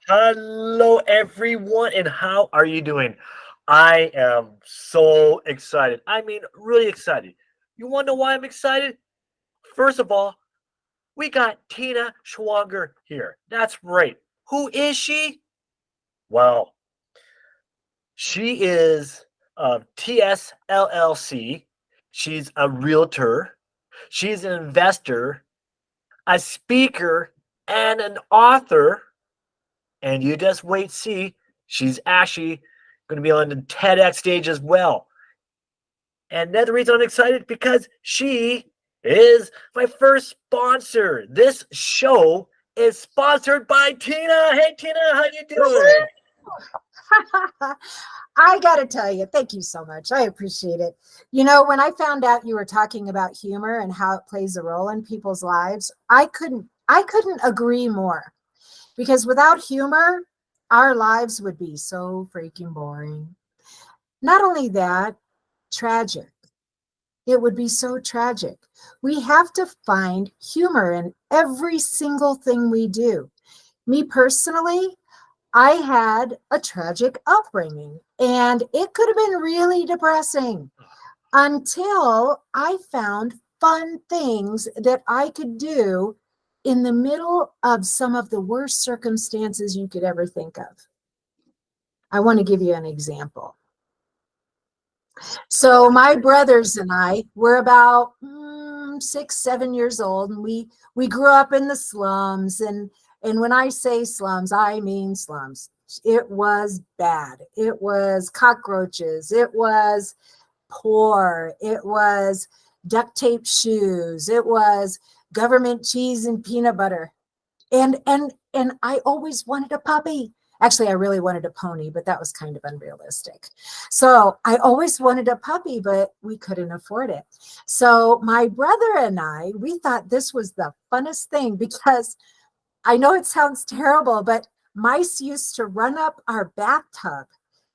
Hello, everyone, and how are you doing? I am so excited. I mean, really excited. You want to know why I'm excited? First of all, we got Tina Swonger here. That's right. Who is she? Well, she is TSLLC. She's a realtor. She's an investor, a speaker, and an author. And you just wait, see, she's actually going to be on the TEDx stage as well. And another reason I'm excited because she is my first sponsor. This show is sponsored by Tina. Hey Tina, how you doing? I got to tell you, thank you so much. I appreciate it. You know, when I found out you were talking about humor and how it plays a role in people's lives, I couldn't agree more. Because without humor, our lives would be so freaking boring. Not only that, tragic. It would be so tragic. We have to find humor in every single thing we do. Me personally, I had a tragic upbringing and it could have been really depressing until I found fun things that I could do in the middle of some of the worst circumstances you could ever think of. I want to give you an example. So my brothers and I were about 6, 7 years old, and we grew up in the slums. And when I say slums, I mean slums. It was bad. It was cockroaches. It was poor. It was duct tape shoes. It was government cheese and peanut butter. And I always wanted a puppy. Actually, I really wanted a pony, but that was kind of unrealistic. So I always wanted a puppy, but we couldn't afford it. So my brother and I, we thought this was the funnest thing because I know it sounds terrible, but mice used to run up our bathtub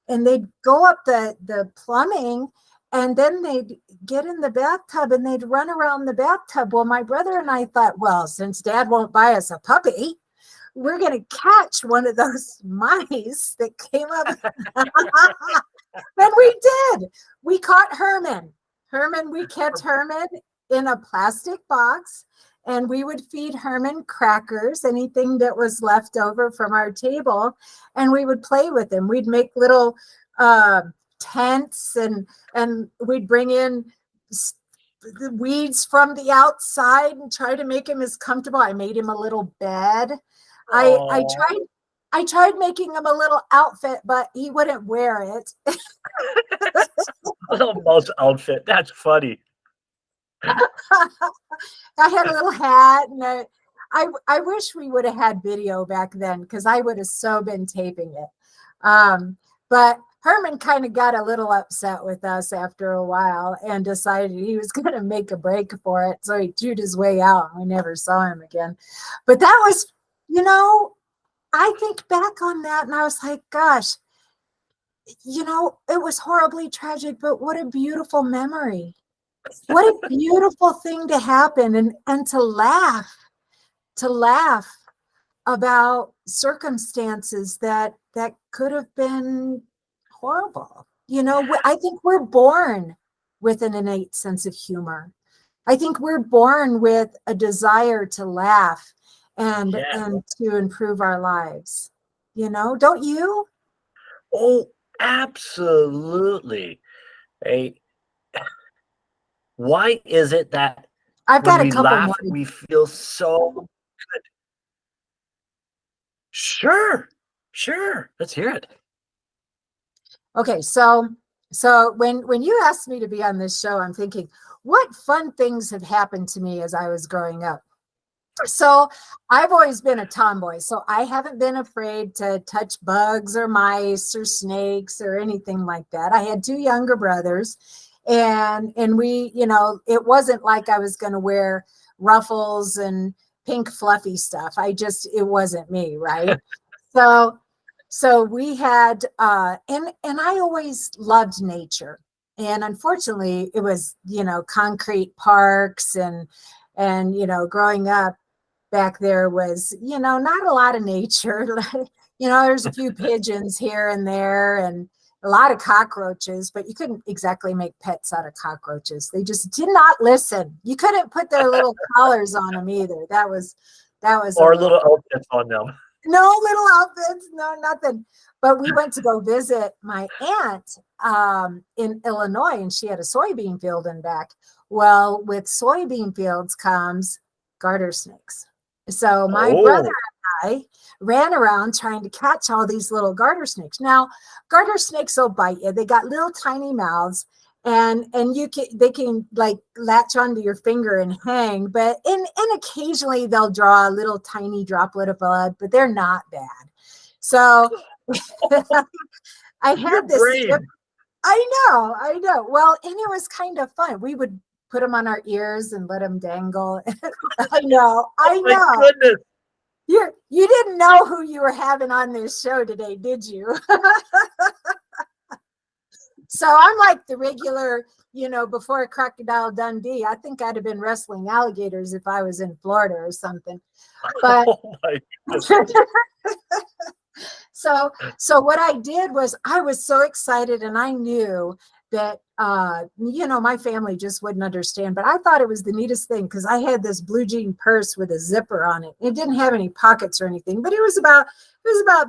and they'd go up the plumbing and then they'd get in the bathtub and they'd run around the bathtub. Well, my brother and I thought, well, since dad won't buy us a puppy, we're going to catch one of those mice that came up. And we did. We caught Herman. We kept Herman in a plastic box and we would feed Herman crackers, anything that was left over from our table, and we would play with him. We'd make little tents and we'd bring in the weeds from the outside and try to make him as comfortable. I made him a little bed. I tried making him a little outfit, but he wouldn't wear it. Little mouse outfit. That's funny. I had a little hat, and I wish we would have had video back then because I would have so been taping it. But Herman kind of got a little upset with us after a while and decided he was going to make a break for it. So he chewed his way out and we never saw him again. But that was, I think back on that and I was like, gosh, it was horribly tragic, but what a beautiful memory. What a beautiful thing to happen and to laugh about circumstances that could have been horrible. I think we're born with an innate sense of humor. I think we're born with a desire to laugh and Yeah. and to improve our lives. Don't you? Oh, absolutely. Hey, why is it that I've when got a we couple laugh, more. we feel so good? Sure, sure. Let's hear it. Okay, so when you asked me to be on this show, I'm thinking, what fun things have happened to me as I was growing up? So I've always been a tomboy, so I haven't been afraid to touch bugs or mice or snakes or anything like that. I had two younger brothers, and we, it wasn't like I was going to wear ruffles and pink fluffy stuff. It wasn't me, right? So we had and I always loved nature. And unfortunately, it was, concrete parks and growing up back there was, not a lot of nature. there's a few pigeons here and there and a lot of cockroaches, but you couldn't exactly make pets out of cockroaches. They just did not listen. You couldn't put their little collars on them either. That was a Or little little outfits on them. no little outfits, no nothing. But we went to go visit my aunt in Illinois, and she had a soybean field in back. Well, with soybean fields comes garter snakes. So my brother Oh, and I ran around trying to catch all these little garter snakes. Now, garter snakes will bite you. They got little tiny mouths, and they can like latch onto your finger and hang, but and occasionally they'll draw a little tiny droplet of blood, but they're not bad. So I your had this zip. brain. I know. Well, and it was kind of fun. We would put them on our ears and let them dangle. I know. Oh I my know. goodness. You didn't know who you were having on this show today, did you? So I'm like the regular, before Crocodile Dundee. I think I'd have been wrestling alligators if I was in Florida or something. But Oh my goodness. so what I did was I was so excited, and I knew that my family just wouldn't understand, but I thought it was the neatest thing because I had this blue jean purse with a zipper on it. It didn't have any pockets or anything, but it was about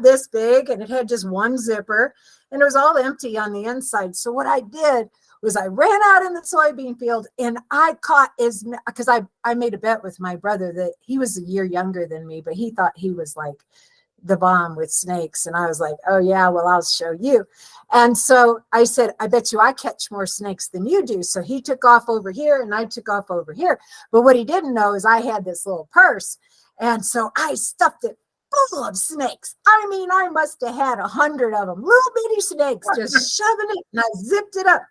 this big, and it had just one zipper, and it was all empty on the inside. So what I did was I ran out in the soybean field, and I caught because I made a bet with my brother that he was a year younger than me, but he thought he was like the bomb with snakes. And I was like, oh yeah, well, I'll show you. And so I said, I bet you I catch more snakes than you do. So he took off over here and I took off over here. But what he didn't know is I had this little purse. And so I stuffed it full of snakes. I mean, I must have had 100 of them, little bitty snakes, just shoving it, and I zipped it up.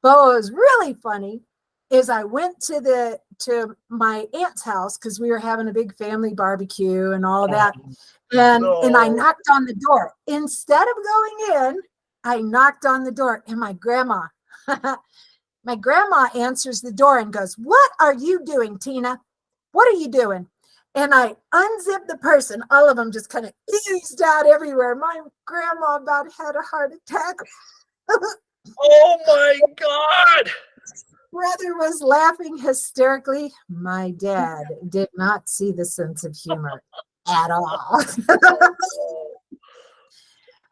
But what was really funny is I went to my aunt's house because we were having a big family barbecue and all of that. And I No. knocked on the door. Instead of going in, I knocked on the door, and my grandma answers the door and goes, "What are you doing, Tina? What are you doing?" And I unzipped the purse, and all of them just kind of oozed out everywhere. My grandma about had a heart attack. Oh my God. Brother was laughing hysterically. My dad did not see the sense of humor at all.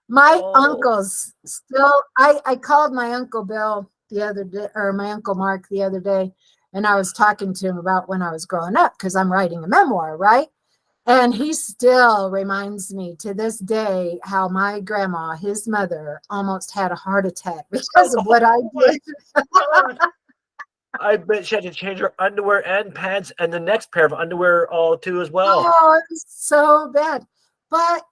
My Oh, uncles still, I called my Uncle Bill the other day, or my Uncle Mark the other day, and I was talking to him about when I was growing up because I'm writing a memoir, right? And he still reminds me to this day how my grandma, his mother, almost had a heart attack because of what I oh my did. God. I bet she had to change her underwear and pants and the next pair of underwear all too as well. Oh, it was so bad. But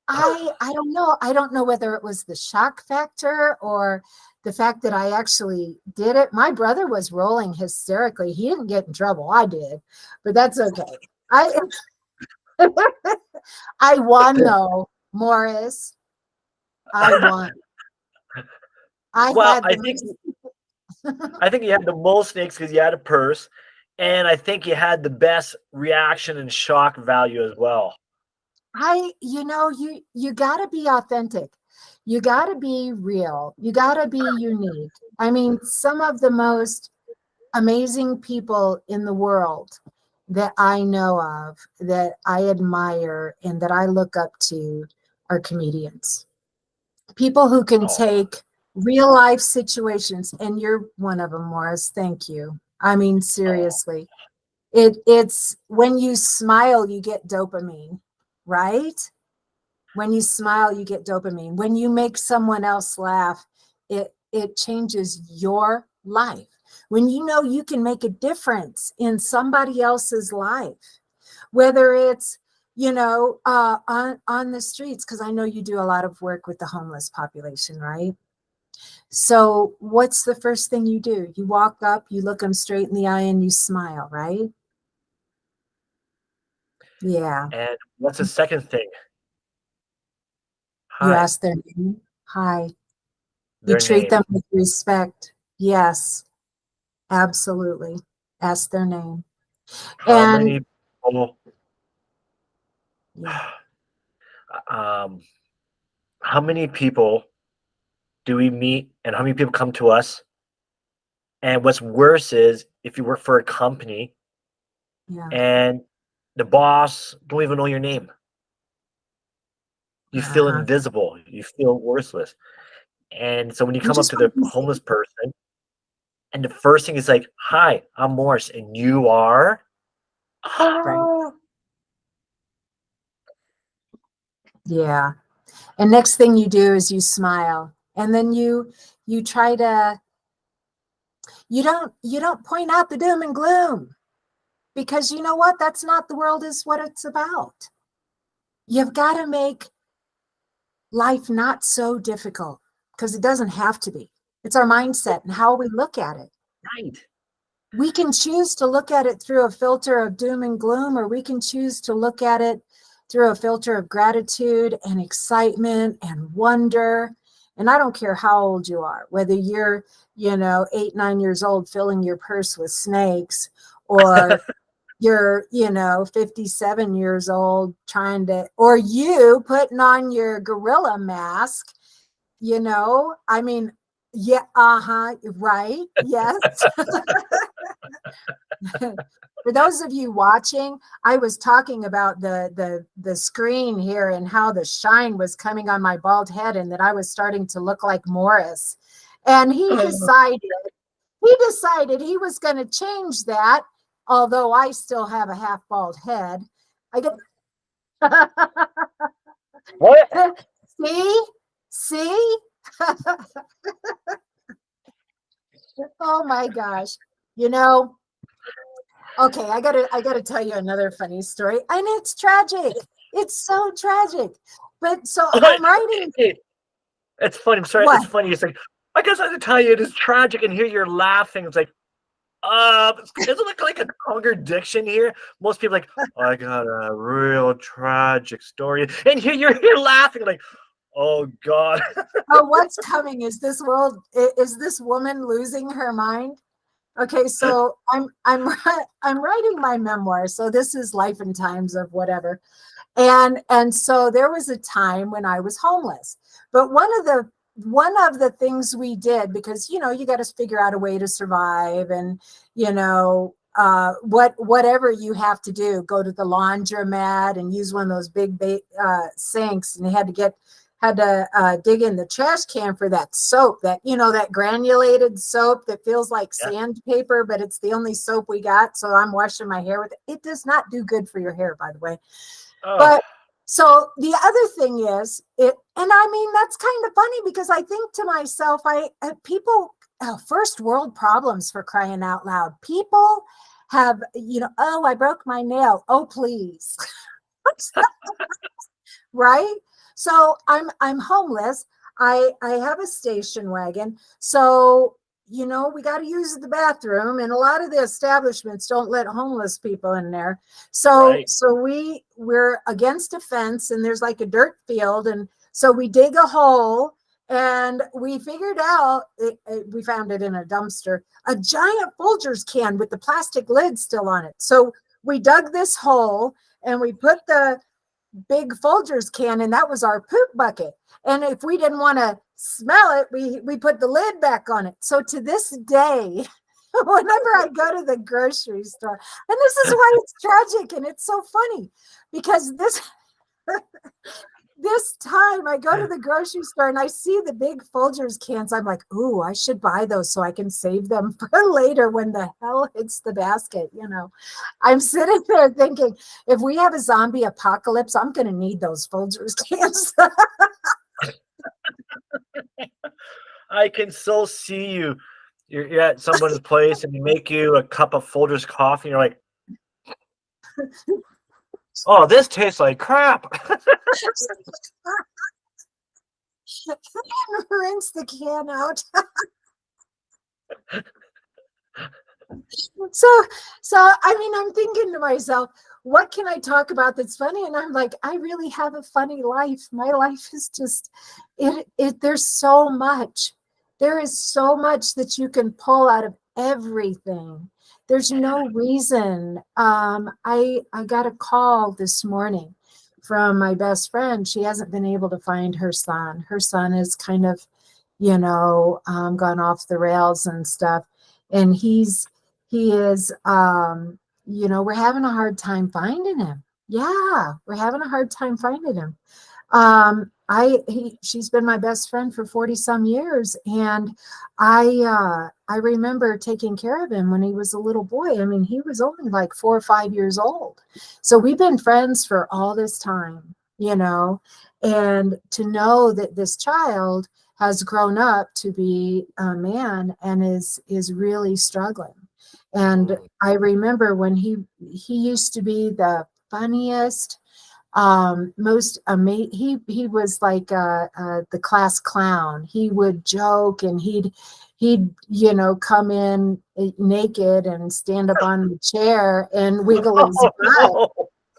I don't know. I don't know whether it was the shock factor or the fact that I actually did it. My brother was rolling hysterically. He didn't get in trouble. I did, but that's okay. I I won though, Morris. I won. I Well, had the most. I think you had the most snakes because you had a purse, and I think you had the best reaction and shock value as well. You got to be authentic. You got to be real. You got to be unique. I mean, some of the most amazing people in the world that I know of, that I admire and that I look up to are comedians. People who can Oh, take real life situations, and you're one of them, Morris. Thank you. I mean, oh, seriously. It's when you smile, you get dopamine, right? When you smile, you get dopamine. When you make someone else laugh, it changes your life. When you know you can make a difference in somebody else's life, whether it's on the streets, because I know you do a lot of work with the homeless population, right? So what's the first thing you do? You walk up, you look them straight in the eye, and you smile, right? Yeah. and what's the second thing? You Hi, ask their name. Hi. You their treat name. them with respect. Yes, absolutely. Ask their name. How And many people? yeah, Um, how many people do we meet, and how many people come to us? And what's worse is if you work for a company Yeah. and the boss don't even know your name. You feel Uh-huh. invisible. You feel worthless. And so when you You come up just to want the to be homeless seen. person, and the first thing is like, "Hi, I'm Morris, and you are." Right. Oh, Yeah. And next thing you do is you smile. And then you try to you don't point out the doom and gloom, because you know what? That's not the world is what it's about. You've got to make life not so difficult, because it doesn't have to be. It's our mindset and how we look at it. right. We can choose to look at it through a filter of doom and gloom, or we can choose to look at it through a filter of gratitude and excitement and wonder. And I don't care how old you are, whether you're, 8, 9 years old, filling your purse with snakes, or you're, 57 years old or you putting on your gorilla mask, I mean, yeah, uh-huh, right, yes. For those of you watching, I was talking about the screen here and how the shine was coming on my bald head, and that I was starting to look like Morris. And he decided he was going to change that, although I still have a half bald head. I get What? see, see. Oh my gosh. You know, Okay, I gotta tell you another funny story. And it's tragic. It's so tragic. But so Oh, I'm writing it's funny. I'm sorry. It's what? funny. It's like, I guess I have to tell you, it is tragic, and here you're laughing. It's like, isn't it like a contradiction here? Most people are like, I got a real tragic story, and here you're laughing like, oh God. Oh, what's coming? Is this woman losing her mind? Okay, so I'm writing my memoir. So this is life and times of whatever. And so there was a time when I was homeless. But one of the things we did, because you got to figure out a way to survive, and whatever you have to do, go to the laundromat and use one of those big sinks, and you had to dig in the trash can for that soap, that granulated soap that feels like Yeah. sandpaper, but it's the only soap we got. So I'm washing my hair with it. It does not do good for your hair, by the way. Oh, But so the other thing is and I mean, that's kind of funny, because I think to myself, people, first world problems, for crying out loud. People have, oh, I broke my nail. Oh, please. Right? So I'm homeless. I have a station wagon. So, we got to use the bathroom, and a lot of the establishments don't let homeless people in there. So right. so we're against a fence, and there's like a dirt field, and so we dig a hole, and we figured out we found it in a dumpster, a giant Folgers can with the plastic lid still on it. So we dug this hole, and we put the big Folgers can, and that was our poop bucket. And if we didn't want to smell it, we put the lid back on it. So to this day, whenever I go to the grocery store, and this is why it's tragic and it's so funny, because this time I go to the grocery store and I see the big Folgers cans. I'm like, ooh, I should buy those so I can save them for later when the hell hits the basket. I'm sitting there thinking, if we have a zombie apocalypse, I'm going to need those Folgers cans. I can so see you. You're at someone's place, and they make you a cup of Folgers coffee, and you're like, oh, this tastes like crap. Rinse the can out. so so I mean, I'm thinking to myself, what can I talk about that's funny? And I'm like, I really have a funny life. My life is just there's so much. There is so much that you can pull out of everything. There's no reason. I got a call this morning from my best friend, she hasn't been able to find her son. Her son is kind of, gone off the rails and stuff. And he is, we're having a hard time finding him. Yeah, we're having a hard time finding him. She's been my best friend for 40 some years. And I remember taking care of him when he was a little boy. I mean, he was only like 4 or 5 years old. So we've been friends for all this time, and to know that this child has grown up to be a man and is really struggling. And I remember when he used to be the funniest, most amazing. He was like the class clown. He would joke, and he'd come in naked and stand up on the chair and wiggle his butt Oh,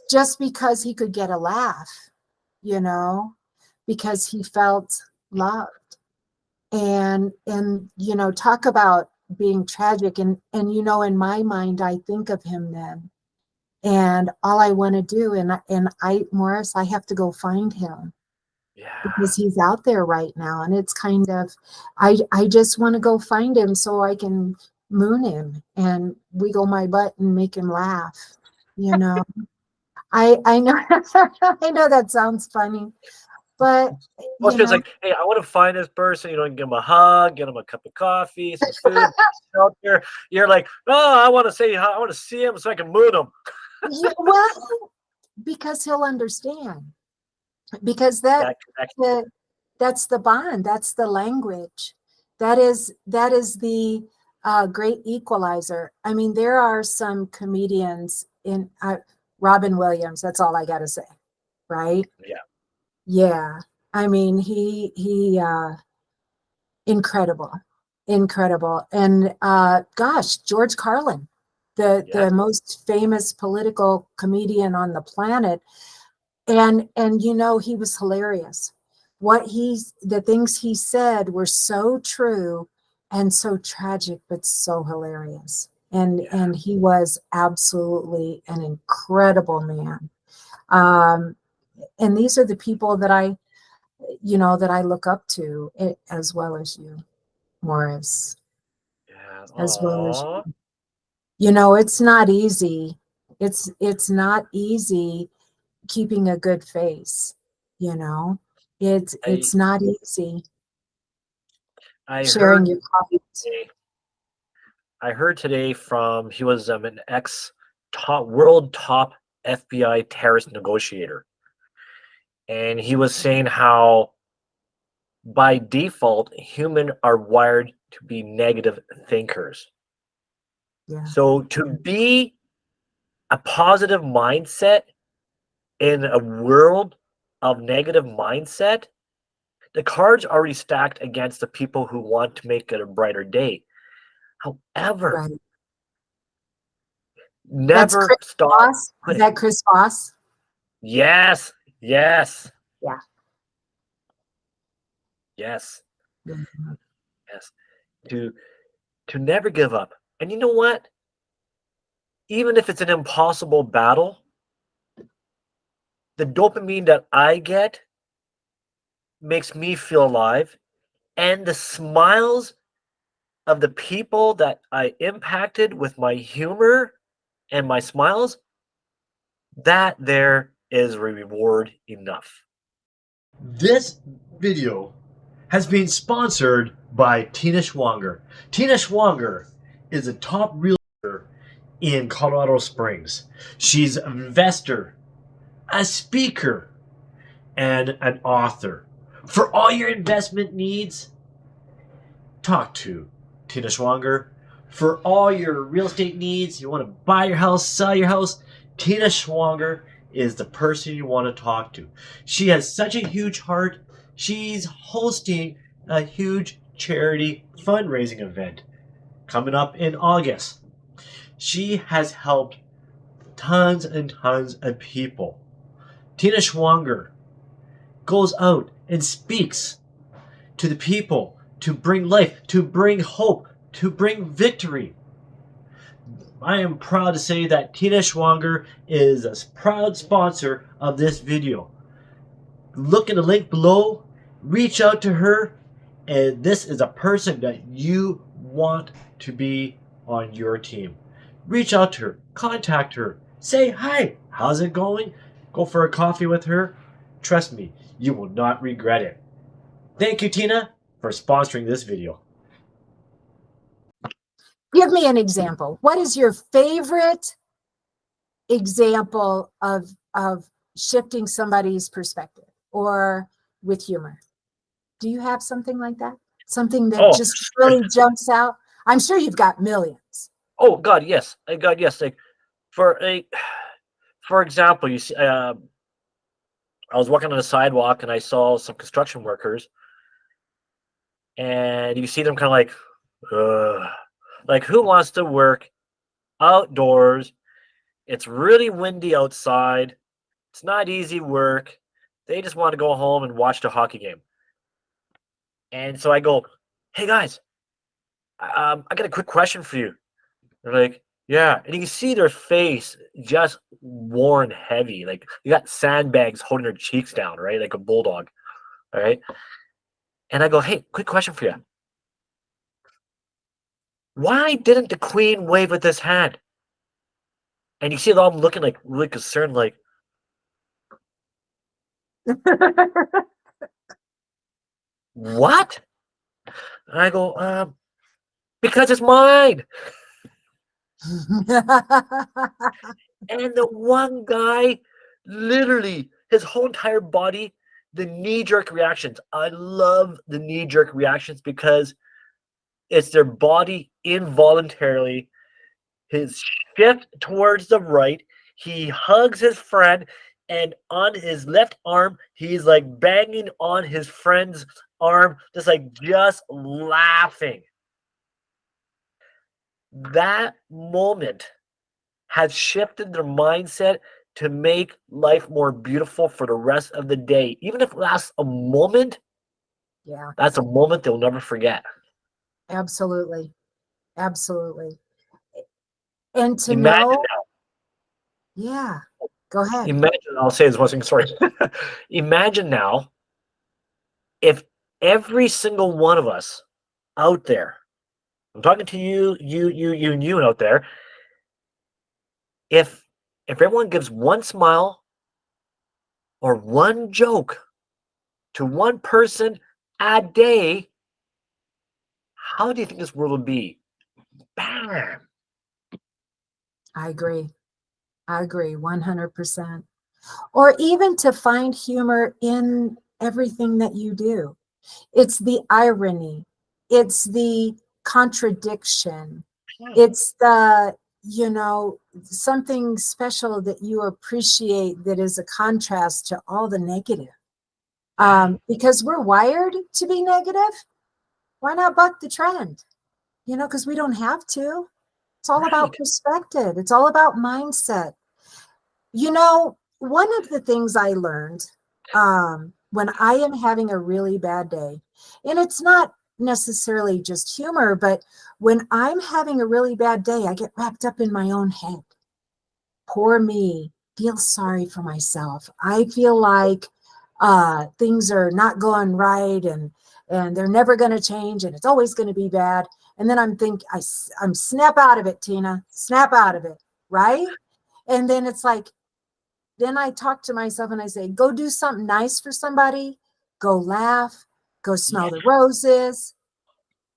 just because he could get a laugh, because he felt loved. And talk about being tragic. And in my mind, I think of him then, and all I want to do, Morris, I have to go find him yeah. because he's out there right now. And it's kind of, I just want to go find him so I can moon him and wiggle my butt and make him laugh. I know, I know that sounds funny, but Well, she was like, "Hey, I want to find this person. Give him a hug, get him a cup of coffee, some food, shelter." You're like, "Oh, I want to say, I want to see him so I can moon him." well, because he'll understand, because That connection. that's the bond, that's the language, that is the great equalizer. I mean, there are some comedians in Robin Williams. That's all I got to say, right? Yeah, Yeah, I mean, he incredible, incredible. And gosh, George Carlin, yeah, the most famous political comedian on the planet. And he was hilarious. The things he said were so true and so tragic, but so hilarious. yeah, And he was absolutely an incredible man. um and these are the people that I look up to, as well as you, Morris, yeah. as well as Aw, it's not easy. It's not easy keeping a good face, you know. It's I not easy I sharing heard your coffees. today. I heard today from he was an ex top FBI terrorist negotiator, and he was saying how by default humans are wired to be negative thinkers. Yeah, So to be a positive mindset in a world of negative mindset, the cards already stacked against the people who want to make it a brighter day. However, right. That's never Chris stop Voss. Is putting. that Chris Voss? Yes, yes, Yeah. yes, Mhm. yes. To to never give up. And you know what? Even if it's an impossible battle, the dopamine that I get makes me feel alive, and the smiles of the people that I impacted with my humor and my smiles, that there is reward enough. This video has been sponsored by Tina Swonger. Tina Swonger is a top realtor in Colorado Springs. She's an investor, a speaker, and an author. For all your investment needs, talk to Tina Swonger. For all your real estate needs, you want to buy your house, sell your house, Tina Swonger is the person you want to talk to. She has such a huge heart. She's hosting a huge charity fundraising event coming up in August. She has helped tons and tons of people. Tina Swonger goes out and speaks to the people to bring life, to bring hope, to bring victory. I am proud to say that Tina Swonger is a proud sponsor of this video. Look at the link below, reach out to her, and this is a person that you want to be on your team. Reach out to her, contact her, say hi, how's it going? Go for a coffee with her. Trust me, you will not regret it. Thank you, Tina, for sponsoring this video. Give me an example. What is your favorite example of shifting somebody's perspective or with humor? Do you have something like that? Something that just really jumps out? I'm sure you've got millions. Oh God, yes. God, yes. Like for example, you see, I was walking on the sidewalk and I saw some construction workers, and you see them kind of like, ugh. Like who wants to work outdoors? It's really windy outside. It's not easy work. They just want to go home and watch the hockey game. And so I go, hey guys, I got a quick question for you. They're like, yeah. And you can see their face just worn heavy. Like you got sandbags holding their cheeks down, right? Like a bulldog. All right. And I go, hey, quick question for you. Why didn't the queen wave with this hand? And you see them looking like really concerned, like, what? And I go, because it's mine. And the one guy, literally, his whole entire body, the knee-jerk reactions. I love the knee-jerk reactions because it's their body involuntarily. His shift towards the right, he hugs his friend, and on his left arm, he's like banging on his friend's arm, just laughing. That moment has shifted their mindset to make life more beautiful for the rest of the day. Even if it lasts a moment, Yeah, that's a moment they'll never forget. absolutely. Absolutely. And to Imagine know, now. yeah, go ahead. Imagine, I'll say this one thing, sorry. Imagine now if every single one of us out there, I'm talking to you, and you out there, if everyone gives one smile or one joke to one person a day, how do you think this world would be? Bam! I agree. I agree 100%. Or even to find humor in everything that you do. It's the irony, it's the contradiction, it's the, something special that you appreciate that is a contrast to all the negative. Because we're wired to be negative. Why not buck the trend? Because we don't have to. It's all about perspective. It's all about mindset. One of the things I learned when I am having a really bad day, and it's not necessarily just humor, but when I'm having a really bad day, I get wrapped up in my own head. Poor me. Feel sorry for myself. I feel like things are not going right, and they're never going to change, and it's always going to be bad. And then I'm snap out of it, Tina. Snap out of it, right? And then it's like, then I talk to myself and I say, go do something nice for somebody. Go laugh. Go smell the roses.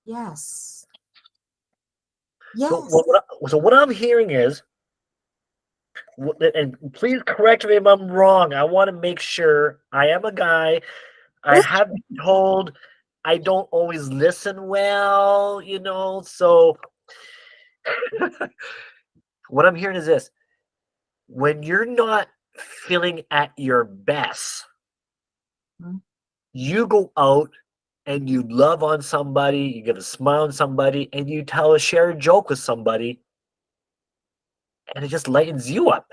Yes. Yes. So what I'm hearing is, and please correct me if I'm wrong. I want to make sure I am a guy. I have been told I don't always listen well, so what I'm hearing is this. When you're not feeling at your best, you go out and you love on somebody, you give a smile on somebody, and you share a joke with somebody, and it just lightens you up.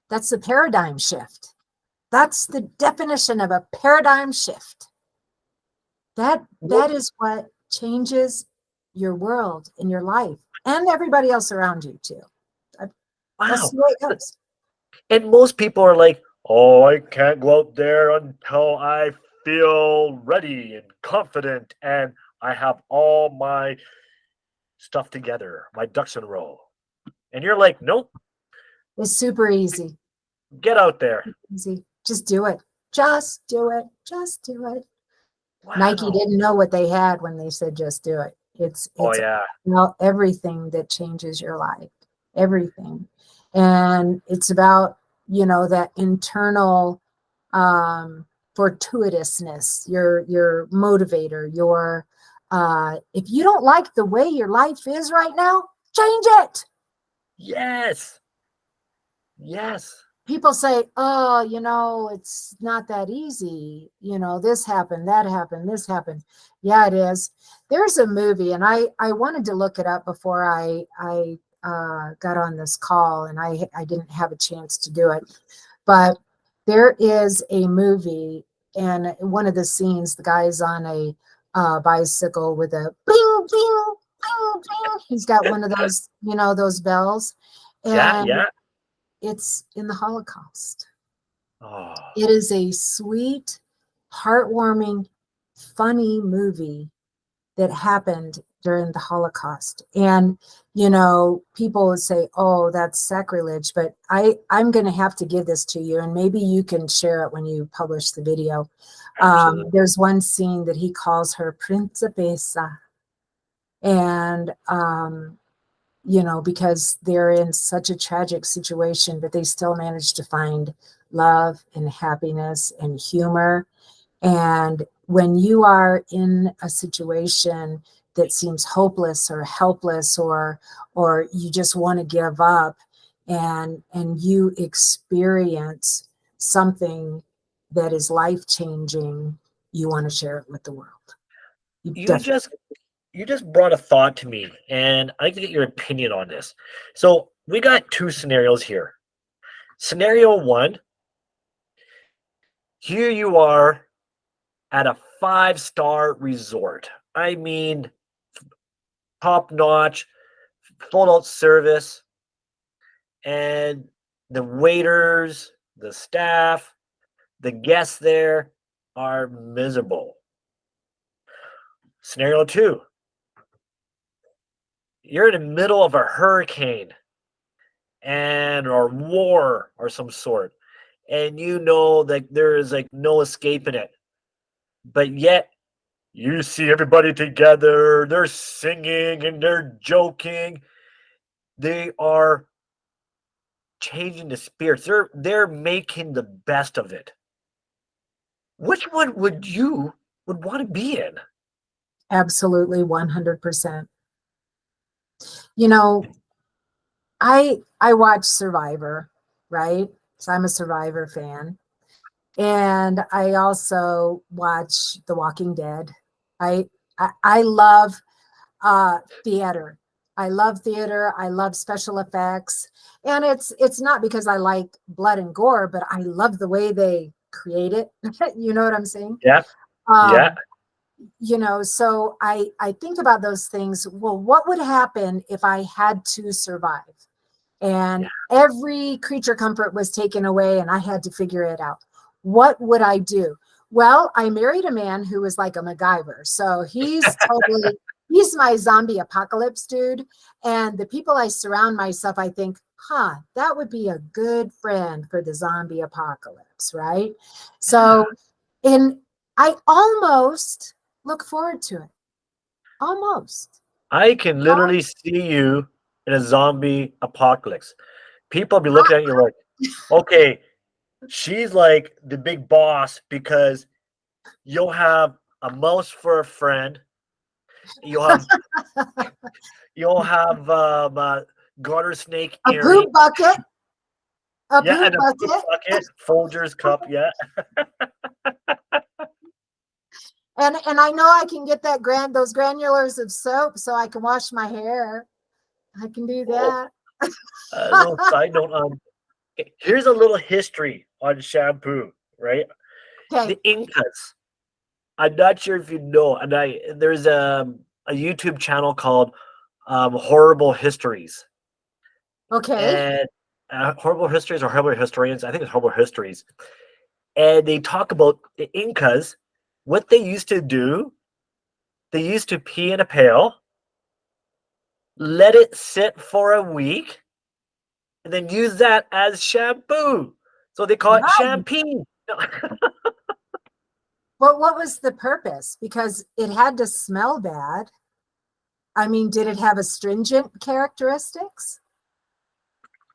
That's the paradigm shift. That's the definition of a paradigm shift. That is what changes your world and your life and everybody else around you too. Uh, That's Wow. the way it goes. And most people are like, oh, I can't go out there until I feel ready and confident and I have all my stuff together, my ducks in a row. And you're like, nope, It's super easy. get out there. Easy. Just do it. Just do it. Just do it. Nike Wow. didn't know what they had when they said just do it. Oh, It's yeah. about everything that changes your life. Everything. And it's about, that internal fortuitousness, your motivator, if you don't like the way your life is right now, change it. Yes. Yes. People say, oh, it's not that easy. This happened, that happened, this happened. Yeah, it is. There's a movie, and I wanted to look it up before I got on this call, and I didn't have a chance to do it. But there is a movie, and one of the scenes, the guy's on a bicycle with a bling, bling, bling, bling. He's got one of those, those bells. Yeah. And Yeah. it's in the Holocaust. Oh, It is a sweet, heartwarming, funny movie that happened during the Holocaust. And, people would say, oh, that's sacrilege, but I'm going to have to give this to you. And maybe you can share it when you publish the video. absolutely. There's one scene that he calls her Principessa. And, because they're in such a tragic situation, but they still manage to find love and happiness and humor. And when you are in a situation that seems hopeless or helpless, or you just want to give up, and you experience something that is life changing, you want to share it with the world. You You definitely. just you just brought a thought to me, and I'd like to get your opinion on this. So we got two scenarios here. Scenario one, here you are at a five-star resort. I mean, top notch, full out service, and the waiters, the staff, the guests there are miserable. Scenario two, you're in the middle of a hurricane and or war or some sort, and you know that there is like no escaping it, but yet you see everybody together, they're singing and they're joking, they are changing the spirits, they're making the best of it. Which one would want to be in? Absolutely 100%. You know, I watch Survivor, right? So I'm a Survivor fan. And I also watch The Walking Dead. I love theater. I love theater. I love special effects. And it's not because I like blood and gore, but I love the way they create it. You know what I'm saying? Yeah, yeah, Um, so I think about those things. Well, what would happen if I had to survive yeah. and every creature comfort was taken away and I had to figure it out? What would I do? Well, I married a man who was like a MacGyver. So he's my zombie apocalypse dude. And the people I surround myself, I think, that would be a good friend for the zombie apocalypse, right? Yeah. So, and I almost look forward to it. Almost. I can literally see you in a zombie apocalypse. People be looking at you like, okay, she's like the big boss because you'll have a mouse for a friend. You'll have you'll have garter snake A earring. poop bucket, a Yeah, poop and a poop bucket. bucket, Folgers cup. Yeah. And I know I can get those granulars of soap so I can wash my hair. I can do Oh, that. little side note. Here's a little history on shampoo. Right, Okay. the Incas. I'm not sure if you know, and there's a YouTube channel called Horrible Histories, Okay. and Horrible Histories or Horrible Historians. I think it's Horrible Histories, and they talk about the Incas. What they used to do, they used to pee in a pail, let it sit for a week, and then use that as shampoo. So they call it Right. shampoo. But what was the purpose? Because it had to smell bad. I mean, did it have astringent characteristics?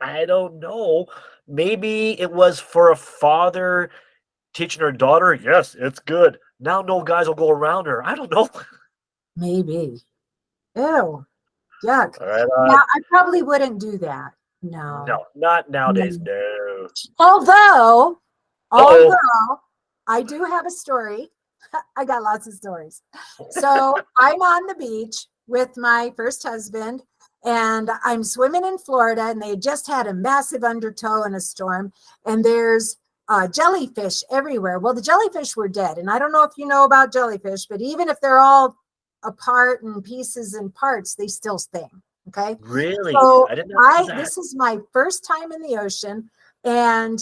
I don't know. Maybe it was for a father teaching her daughter, yes, it's good. Now no guys will go around her. I don't know. Maybe. Ew. Yuck. All right, Yeah, I probably wouldn't do that. No. no, not nowadays. No. No. Although, Oh, although I do have a story. I got lots of stories. So I'm on the beach with my first husband, and I'm swimming in Florida, and they just had a massive undertow and a storm, and there's jellyfish everywhere. Well, the jellyfish were dead, and I don't know if you know about jellyfish, but even if they're all apart and pieces and parts, they still sting. Okay. really? So I did not know that. this is my first time in the ocean, and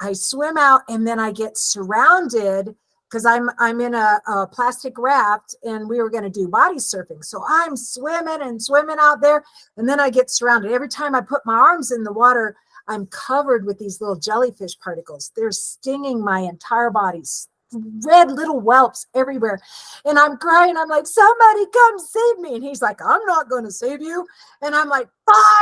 I swim out, and then I get surrounded because I'm in a plastic raft, and we were going to do body surfing. So I'm swimming and swimming out there, and then I get surrounded. Every time I put my arms in the water, I'm covered with these little jellyfish particles. They're stinging my entire body, red little whelps everywhere. And I'm crying. I'm like, somebody come save me. And he's like, I'm not going to save you. And I'm like,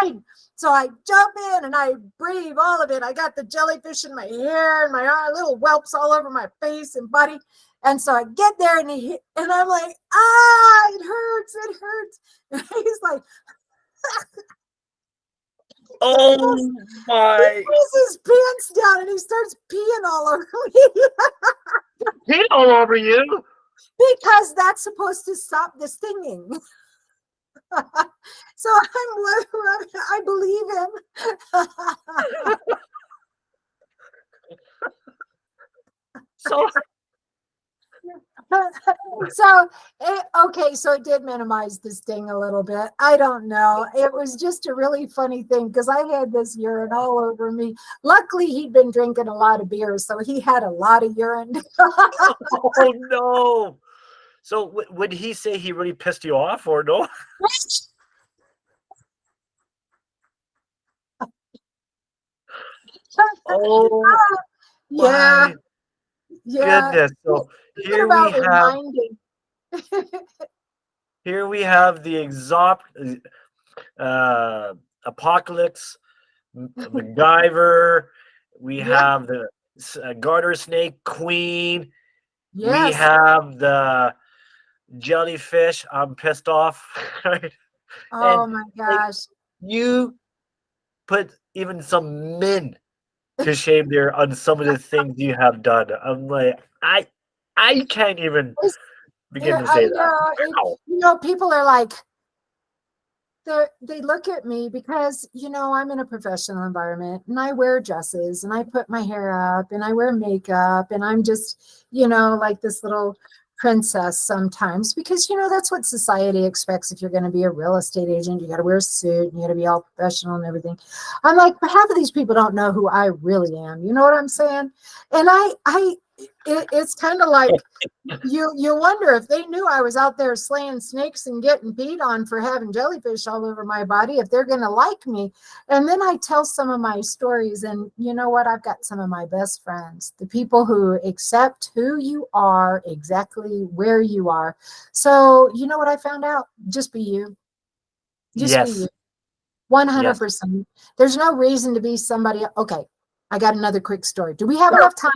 fine. So I jump in and I breathe all of it. I got the jellyfish in my hair and my little whelps all over my face and body. And so I get there, and I'm like, it hurts, it hurts. And he's like, Oh he my! pulls his pants down and he starts peeing all over me. He all over you. Because that's supposed to stop the stinging. So I believe him. So So okay, so it did minimize the sting a little bit. I don't know. It was just a really funny thing because I had this urine all over me. Luckily, he'd been drinking a lot of beer, so he had a lot of urine. oh no. So would he say he really pissed you off or no? Oh Yeah, my yeah. goodness. So Thinking here we about have reminding. here we have the uh, apocalypse, MacGyver. We Yeah, have the garter snake queen. We yes. have the jellyfish. I'm pissed off, right? Oh And my like gosh. you put even some men to shame there on some of the things you have done. I'm like, I can't even begin to say I that. know. Wow. People are like, they look at me because I'm in a professional environment, and I wear dresses, and I put my hair up, and I wear makeup, and I'm just like this little princess sometimes, because that's what society expects. If you're going to be a real estate agent, you got to wear a suit and you got to be all professional and everything. I'm like, but half of these people don't know who I really am. You know what I'm saying? And it's kind of like, you wonder if they knew I was out there slaying snakes and getting beat on for having jellyfish all over my body, if they're going to like me. And then I tell some of my stories, and you know what? I've got some of my best friends, the people who accept who you are, exactly where you are. So you know what I found out? Just be you. Just be you. Yes. Yes. 100%. There's no reason to be somebody. Okay, I got another quick story. Do we have Sure. enough time?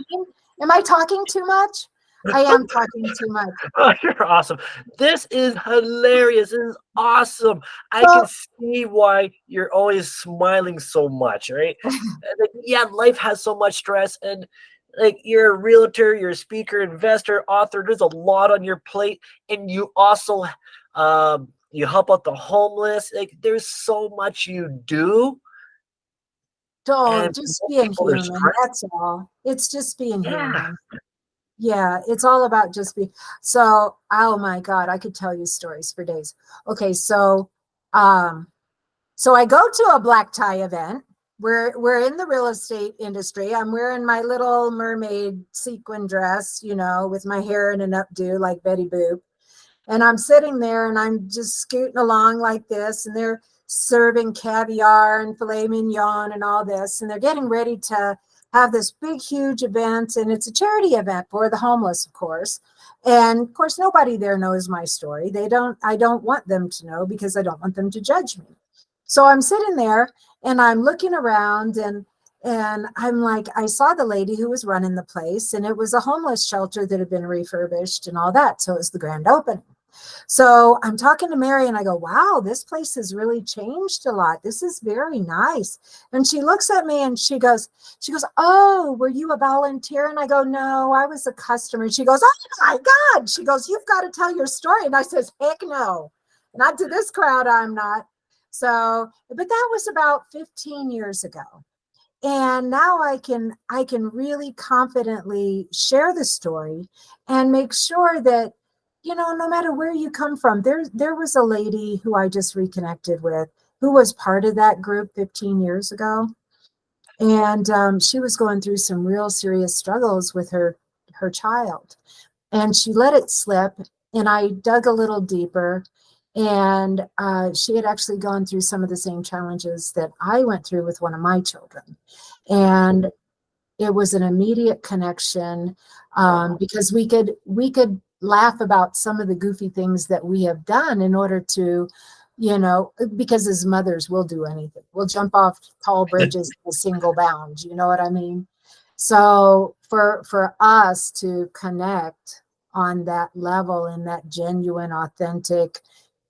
Am I talking too much? I am talking too much. Oh, you're awesome. This is hilarious. This is awesome. I can So, see why you're always smiling so much, right? Like, yeah, life has so much stress, and like you're a realtor, you're a speaker, investor, author. There's a lot on your plate, and you also you help out the homeless. Like there's so much you do, oh, and just most being people are human. stressed. That's all. It's just being Yeah. human. Yeah, it's all about just being. So, oh my God, I could tell you stories for days. Okay, um, so I go to a black tie event. We're in the real estate industry. I'm wearing my little mermaid sequin dress, with my hair in an updo like Betty Boop. And I'm sitting there and I'm just scooting along like this, and they're serving caviar and filet mignon and all this, and they're getting ready to have this big, huge event, and it's a charity event for the homeless, of course. And of course, nobody there knows my story. I don't want them to know because I don't want them to judge me. So I'm sitting there and I'm looking around, and I'm like, I saw the lady who was running the place, and it was a homeless shelter that had been refurbished and all that. So it was the grand opening. So I'm talking to Mary and I go, wow, this place has really changed a lot. This is very nice. And she looks at me and she goes, oh, were you a volunteer? And I go, no, I was a customer. And she goes, oh my God. She goes, you've got to tell your story. And I says, heck no, not to this crowd. I'm not. So, but that was about 15 years ago. And now I can really confidently share the story and make sure that, no matter where you come from, there was a lady who I just reconnected with who was part of that group 15 years ago. And she was going through some real serious struggles with her child, and she let it slip. And I dug a little deeper, and she had actually gone through some of the same challenges that I went through with one of my children. And it was an immediate connection, because we could laugh about some of the goofy things that we have done in order to, because as mothers we'll do anything. We'll jump off tall bridges in a single bound. You know what I mean? So for us to connect on that level, in that genuine, authentic,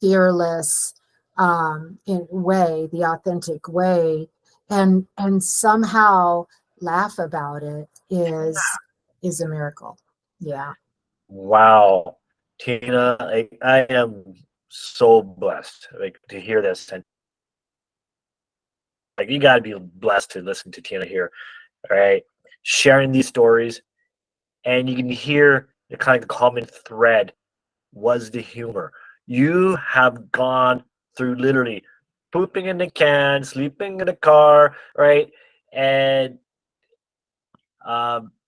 fearless way, the authentic way, and somehow laugh about it is a miracle. Yeah. Wow, Tina, I am so blessed like to hear this, and like you got to be blessed to listen to Tina here. All right, sharing these stories, and you can hear the kind of common thread was the humor. You have gone through literally pooping in the can, sleeping in the car, right? And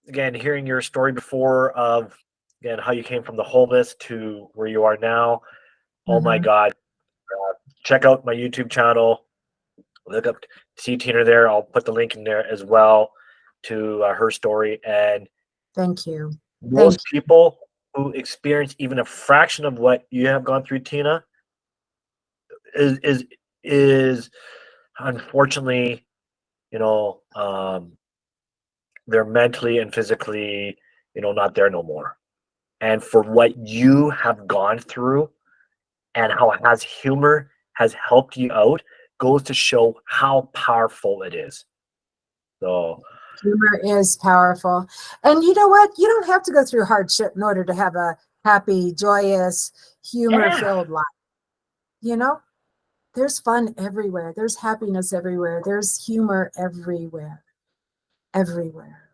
again, hearing your story before of again how you came from the homeless to where you are now. Oh my Hmm. God! Check out my YouTube channel. Look up see Tina there. I'll put the link in there as well to her story. And Thank you. Thank most you. people who experience even a fraction of what you have gone through, Tina, is is is unfortunately, you know, they're mentally and physically, not there no more. And for what you have gone through and how has humor has helped you out goes to show how powerful it is. So Humor is powerful. And you know what? You don't have to go through hardship in order to have a happy, joyous, humor yeah. filled life. You know, there's fun everywhere. There's happiness everywhere. There's humor everywhere. Everywhere.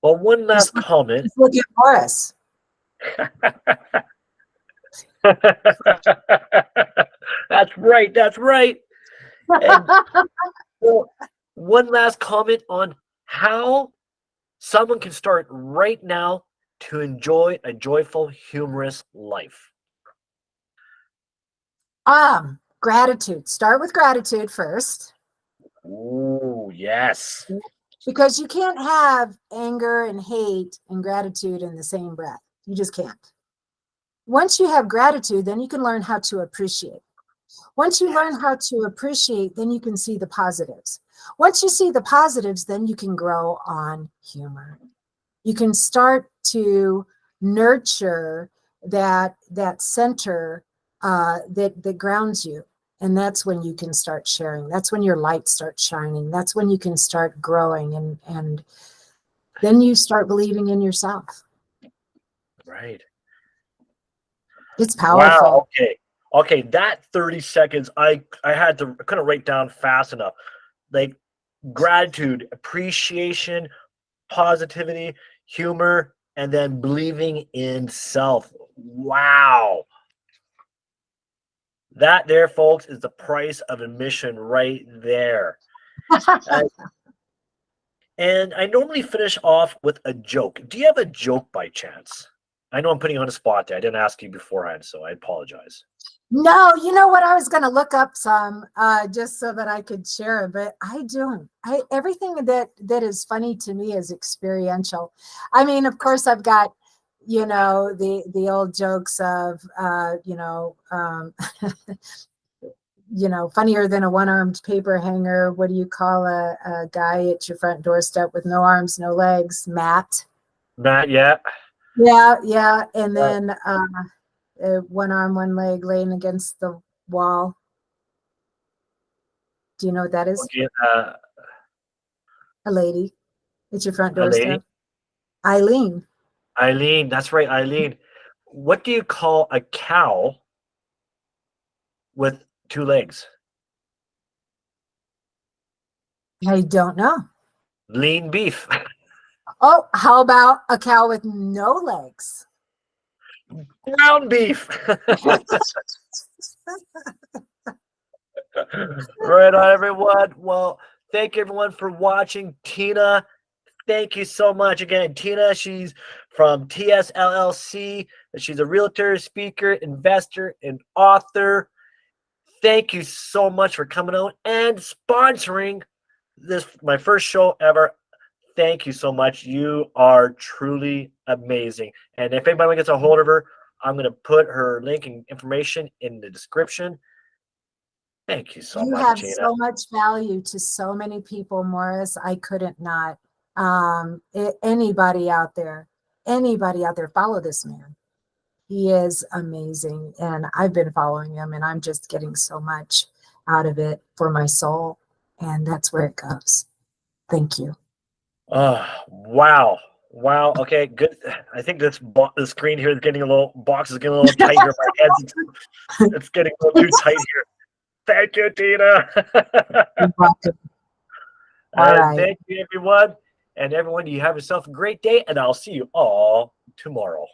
Well, one Just last look, comment. just look at Morris. That's right. That's right. And well, one last comment on how someone can start right now to enjoy a joyful, humorous life. Gratitude. Start with gratitude first, Ooh, yes. because you can't have anger and hate and gratitude in the same breath. You just can't. Once you have gratitude, then you can learn how to appreciate. Once you learn how to appreciate, then you can see the positives. Once you see the positives, then you can grow on humor. You can start to nurture that center, that grounds you. And that's when you can start sharing. That's when your light starts shining. That's when you can start growing, and then you start believing in yourself. Right. It's Wow. powerful. Okay. Okay. That 30 seconds, I couldn't write down fast enough. Like gratitude, appreciation, positivity, humor. and then believing in self. Wow. That there, folks, is the price of admission right there. Uh, and I normally finish off with a joke. Do you have a joke by chance? I know I'm putting you on the spot there. I didn't ask you beforehand, so I apologize. No, you know what? I was going to look up some just so that I could share it, but I don't. I everything that is funny to me is experiential. I mean, of course, I've got the old jokes of funnier than a one-armed paper hanger. What do you call a guy at your front doorstep with no arms, no legs? Matt. Not yet. Yeah, yeah, and Right. then one arm, one leg laying against the wall. Do you know what that is? Okay, A lady at your front a lady. doorstep. Eileen. Eileen. That's right, Eileen. What do you call a cow with two legs? I don't know. Lean beef. Oh, how about a cow with no legs? Ground beef. Right on, everyone. Well, thank everyone for watching. Tina, thank you so much again. Tina, she's from TSLLC. She's a realtor, speaker, investor, and author. Thank you so much for coming out and sponsoring this, my first show ever. Thank you so much. You are truly amazing. And if anybody gets a hold of her, I'm going to put her link and information in the description. Thank you so You much, have Tina. so much value to so many people, Morris. I couldn't not. Anybody out there, follow this man. He is amazing. And I've been following him, and I'm just getting so much out of it for my soul. And that's where it goes. Thank you. Oh, wow. Wow. Okay, good. I think the screen here is getting a little, box is getting a little tight here. My head's, it's getting a little too tight here. Thank you, Tina. You're welcome. All And right. thank you, everyone. And everyone, you have yourself a great day, and I'll see you all tomorrow.